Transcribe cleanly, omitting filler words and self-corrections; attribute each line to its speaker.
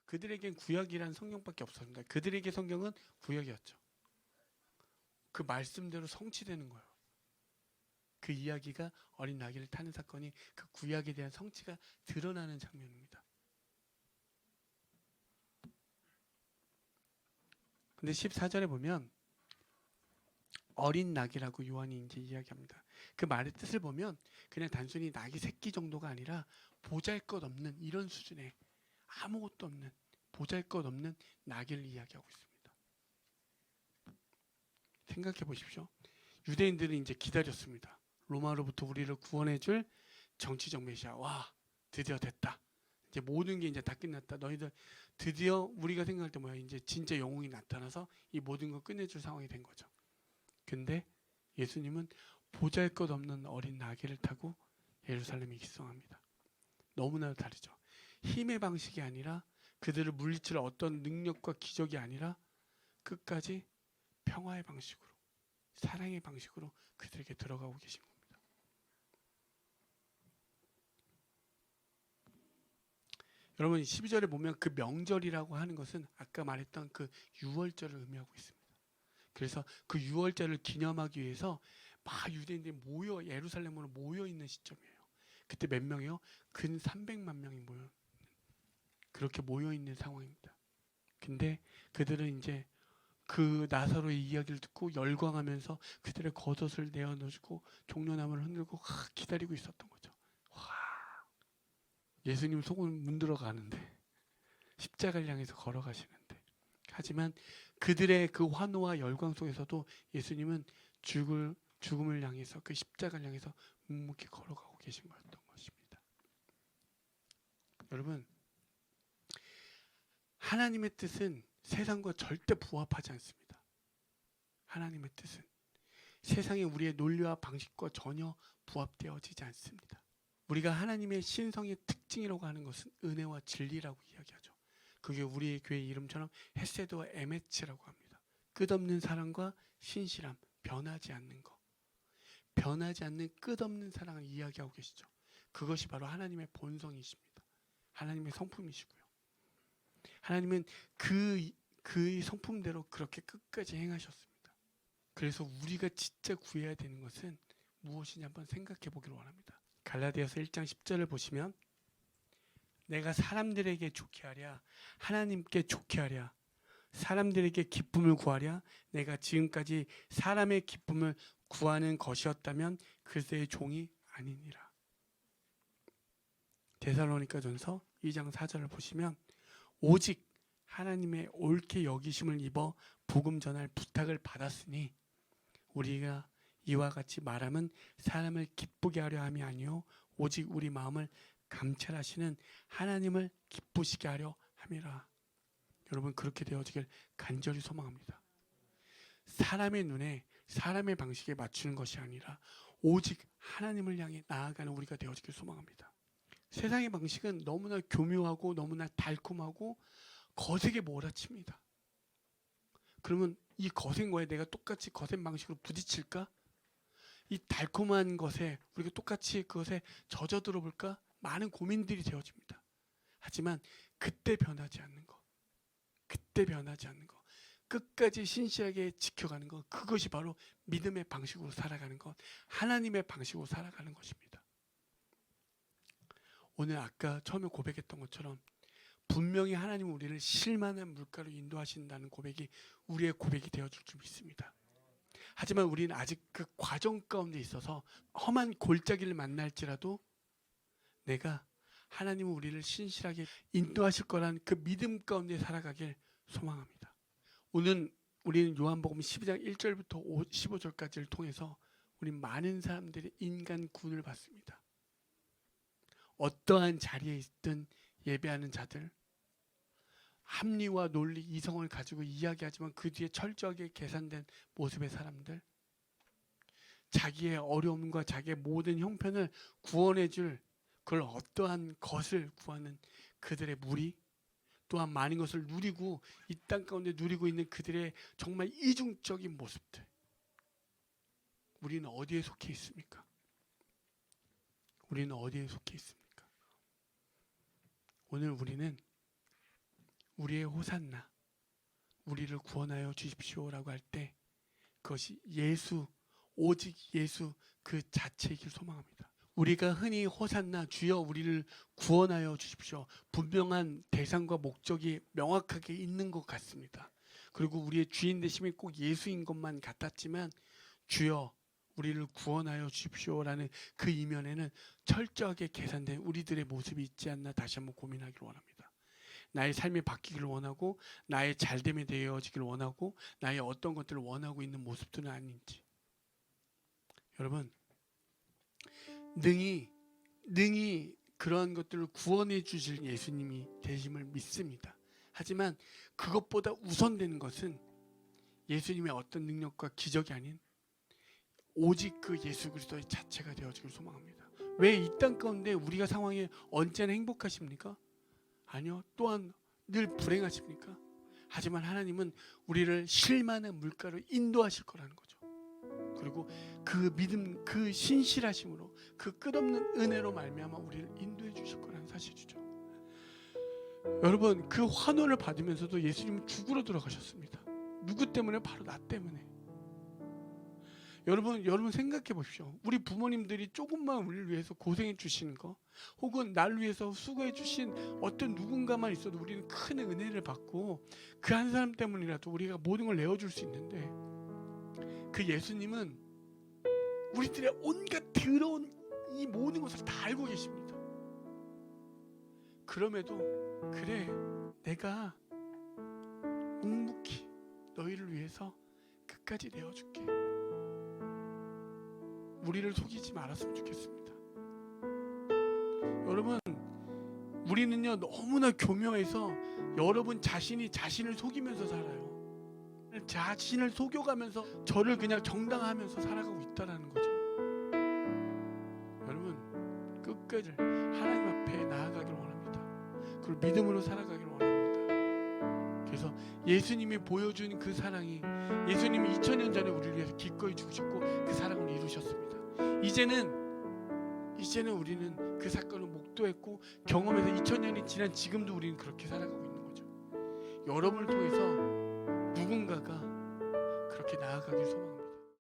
Speaker 1: 그들에겐 구약이란 성경밖에 없었습니다. 그들에게 성경은 구약이었죠. 그 말씀대로 성취되는 거예요. 그 이야기가 어린 나귀를 타는 사건이 그 구약에 대한 성취가 드러나는 장면입니다. 근데 14절에 보면 어린 낙이라고 요한이 이제 이야기합니다. 그 말의 뜻을 보면 그냥 단순히 낙이 새끼 정도가 아니라 보잘것없는 이런 수준의 아무것도 없는 보잘것없는 낙이를 이야기하고 있습니다. 생각해 보십시오. 유대인들은 이제 기다렸습니다. 로마로부터 우리를 구원해줄 정치적 메시아. 와, 드디어 됐다. 이제 모든 게 이제 다 끝났다. 너희들 드디어 우리가 생각할 때 뭐야? 이제 진짜 영웅이 나타나서 이 모든 걸 끝내줄 상황이 된 거죠. 근데 예수님은 보잘것없는 어린 나귀를 타고 예루살렘에 입성합니다. 너무나 다르죠. 힘의 방식이 아니라 그들을 물리칠 어떤 능력과 기적이 아니라 끝까지 평화의 방식으로 사랑의 방식으로 그들에게 들어가고 계신 겁니다. 여러분 12절에 보면 그 명절이라고 하는 것은 아까 말했던 그 유월절을 의미하고 있습니다. 그래서 그 유월절을 기념하기 위해서 막 유대인들이 모여 예루살렘으로 모여 있는 시점이에요. 그때 몇 명이요? 근 300만 명이 그렇게 모여 있는 상황입니다. 근데 그들은 이제 그 나사로의 이야기를 듣고 열광하면서 그들의 겉옷을 내어놓고 종려나무를 흔들고 기다리고 있었던 거죠. 와, 예수님 속은 문들어 가는데 십자가를 향해서 걸어가시는데 하지만 그들의 그 환호와 열광 속에서도 예수님은 죽음을 향해서 그 십자가를 향해서 묵묵히 걸어가고 계신 거였던 것입니다. 여러분, 하나님의 뜻은 세상과 절대 부합하지 않습니다. 하나님의 뜻은 세상의 우리의 논리와 방식과 전혀 부합되어지지 않습니다. 우리가 하나님의 신성의 특징이라고 하는 것은 은혜와 진리라고 이야기하죠. 그게 우리의 교회 이름처럼 헤세드와 에메츠라고 합니다. 끝없는 사랑과 신실함, 변하지 않는 것. 변하지 않는 끝없는 사랑을 이야기하고 계시죠. 그것이 바로 하나님의 본성이십니다. 하나님의 성품이시고요. 하나님은 그 성품대로 그렇게 끝까지 행하셨습니다. 그래서 우리가 진짜 구해야 되는 것은 무엇이냐 한번 생각해 보기를 원합니다. 갈라디아서 1장 10절을 보시면 내가 사람들에게 좋게 하랴 하나님께 좋게 하랴 사람들에게 기쁨을 구하랴 내가 지금까지 사람의 기쁨을 구하는 것이었다면 그새의 종이 아니니라. 데살로니가전서 2장 4절을 보시면 오직 하나님의 옳게 여기심을 입어 복음 전할 부탁을 받았으니 우리가 이와 같이 말함은 사람을 기쁘게 하려 함이 아니요 오직 우리 마음을 감찰하시는 하나님을 기쁘시게 하려 함이라. 여러분 그렇게 되어지길 간절히 소망합니다. 사람의 눈에 사람의 방식에 맞추는 것이 아니라 오직 하나님을 향해 나아가는 우리가 되어지길 소망합니다. 세상의 방식은 너무나 교묘하고 너무나 달콤하고 거세게 몰아칩니다. 그러면 이 거센 거에 내가 똑같이 거센 방식으로 부딪힐까? 이 달콤한 것에 우리가 똑같이 그것에 젖어들어 볼까? 많은 고민들이 되어집니다. 하지만 그때 변하지 않는 것, 그때 변하지 않는 것, 끝까지 신실하게 지켜가는 것, 그것이 바로 믿음의 방식으로 살아가는 것, 하나님의 방식으로 살아가는 것입니다. 오늘 아까 처음에 고백했던 것처럼 분명히 하나님은 우리를 실만한 물가로 인도하신다는 고백이 우리의 고백이 되어줄 줄 믿습니다. 하지만 우리는 아직 그 과정 가운데 있어서 험한 골짜기를 만날지라도 내가 하나님은 우리를 신실하게 인도하실 거라는 그 믿음 가운데 살아가길 소망합니다. 오늘 우리는 요한복음 12장 1절부터 15절까지를 통해서 우리 많은 사람들이 인간 군을 받습니다. 어떠한 자리에 있든 예배하는 자들, 합리와 논리, 이성을 가지고 이야기하지만 그 뒤에 철저하게 계산된 모습의 사람들, 자기의 어려움과 자기의 모든 형편을 구원해줄 그걸 어떠한 것을 구하는 그들의 무리, 또한 많은 것을 누리고 이 땅 가운데 누리고 있는 그들의 정말 이중적인 모습들, 우리는 어디에 속해 있습니까? 우리는 어디에 속해 있습니까? 오늘 우리는 우리의 호산나, 우리를 구원하여 주십시오라고 할 때 그것이 예수, 오직 예수 그 자체이길 소망합니다. 우리가 흔히 호산나 주여 우리를 구원하여 주십시오. 분명한 대상과 목적이 명확하게 있는 것 같습니다. 그리고 우리의 주인 되심이 꼭 예수인 것만 같았지만 주여 우리를 구원하여 주십시오라는 그 이면에는 철저하게 계산된 우리들의 모습이 있지 않나 다시 한번 고민하기를 원합니다. 나의 삶이 바뀌기를 원하고 나의 잘됨이 되어지기를 원하고 나의 어떤 것들을 원하고 있는 모습들은 아닌지. 여러분 능히 그러한 것들을 구원해 주실 예수님이 되심을 믿습니다. 하지만 그것보다 우선되는 것은 예수님의 어떤 능력과 기적이 아닌 오직 그 예수 그리스도의 자체가 되어지길 소망합니다. 왜 이 땅 가운데 우리가 상황에 언제나 행복하십니까? 아니요. 또한 늘 불행하십니까? 하지만 하나님은 우리를 실만한 물가로 인도하실 거라는 거죠. 그리고 그 믿음, 그 신실하심으로 그 끝없는 은혜로 말미암아 우리를 인도해 주실 거라는 사실이죠. 여러분 그 환호를 받으면서도 예수님은 죽으러 들어가셨습니다. 누구 때문에? 바로 나 때문에. 여러분 생각해 보십시오. 우리 부모님들이 조금만 우리를 위해서 고생해 주시는 거, 혹은 날 위해서 수고해 주신 어떤 누군가만 있어도 우리는 큰 은혜를 받고 그 한 사람 때문이라도 우리가 모든 걸 내어줄 수 있는데, 그 예수님은 우리들의 온갖 더러운 이 모든 것을 다 알고 계십니다. 그럼에도 그래 내가 묵묵히 너희를 위해서 끝까지 내어줄게. 우리를 속이지 말았으면 좋겠습니다. 여러분 우리는요 너무나 교묘해서 여러분 자신이 자신을 속이면서 살아요. 자신을 속여가면서 저를 그냥 정당화하면서 살아가고 있다는 거죠. 여러분 끝까지 하나님 앞에 나아가기를 원합니다. 그리고 믿음으로 살아가기를 원합니다. 그래서 예수님이 보여준 그 사랑이, 예수님이 2000년 전에 우리를 위해서 기꺼이 죽으셨고 그 사랑을 이루셨습니다. 이제는 우리는 그 사건을 목도했고 경험해서 2000년이 지난 지금도 우리는 그렇게 살아가고 있는 거죠. 여러분을 통해서 누군가가 그렇게 나아가길 소망합니다.